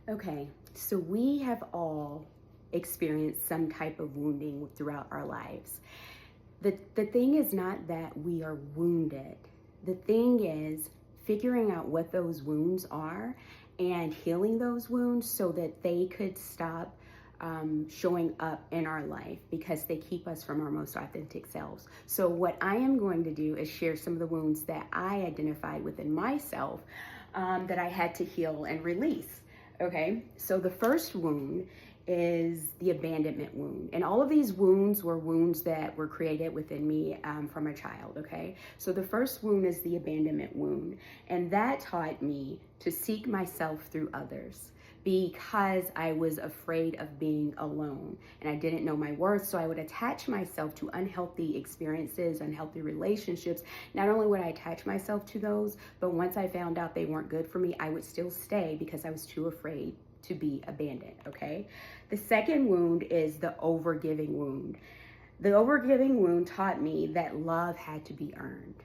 Okay, so we have all experienced some type of wounding throughout our lives. The thing is not that we are wounded. The thing is figuring out what those wounds are and healing those wounds so that they could stop showing up in our life because they keep us from our most authentic selves. So, what I am going to do is share some of the wounds that I identified within myself that I had to heal and release. Okay, so the first wound is the abandonment wound. And all of these wounds were wounds that were created within me from a child, okay? So the first wound is the abandonment wound. And that taught me to seek myself through others because I was afraid of being alone and I didn't know my worth. So I would attach myself to unhealthy experiences, unhealthy relationships. Not only would I attach myself to those, but once I found out they weren't good for me, I would still stay because I was too afraid to be abandoned, okay? The second wound is the overgiving wound. The overgiving wound taught me that love had to be earned,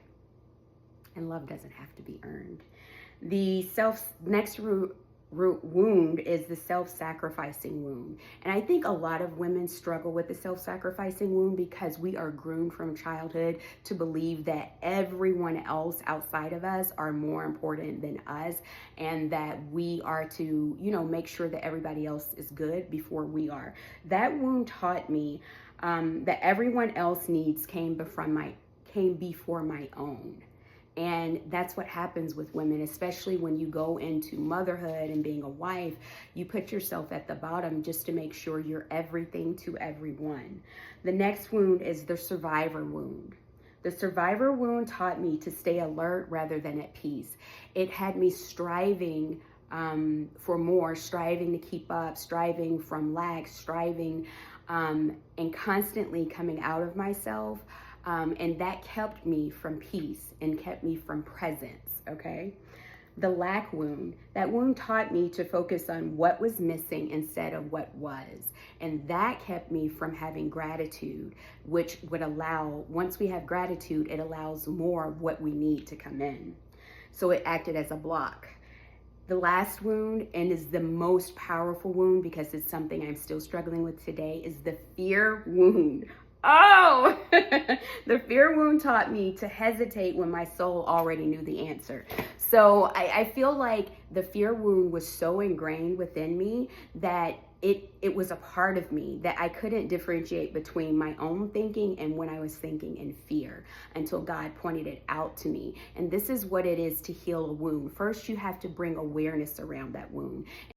and love doesn't have to be earned. The next wound is the self-sacrificing wound. And I think a lot of women struggle with the self-sacrificing wound because we are groomed from childhood to believe that everyone else outside of us are more important than us, and that we are to, make sure that everybody else is good before we are. That wound taught me that everyone else needs came before my own. And that's what happens with women, especially when you go into motherhood and being a wife. You put yourself at the bottom just to make sure you're everything to everyone. The next wound is the survivor wound. The survivor wound taught me to stay alert rather than at peace. It had me striving for more, striving to keep up, striving from lack, striving and constantly coming out of myself. And that kept me from peace and kept me from presence, okay? The lack wound, that wound taught me to focus on what was missing instead of what was. And that kept me from having gratitude, which would allow, once we have gratitude, it allows more of what we need to come in. So it acted as a block. The last wound, and is the most powerful wound because it's something I'm still struggling with today, is the fear wound. Oh, the fear wound taught me to hesitate when my soul already knew the answer. So I feel like the fear wound was so ingrained within me that it was a part of me that I couldn't differentiate between my own thinking and when I was thinking in fear until God pointed it out to me. And this is what it is to heal a wound. First, you have to bring awareness around that wound.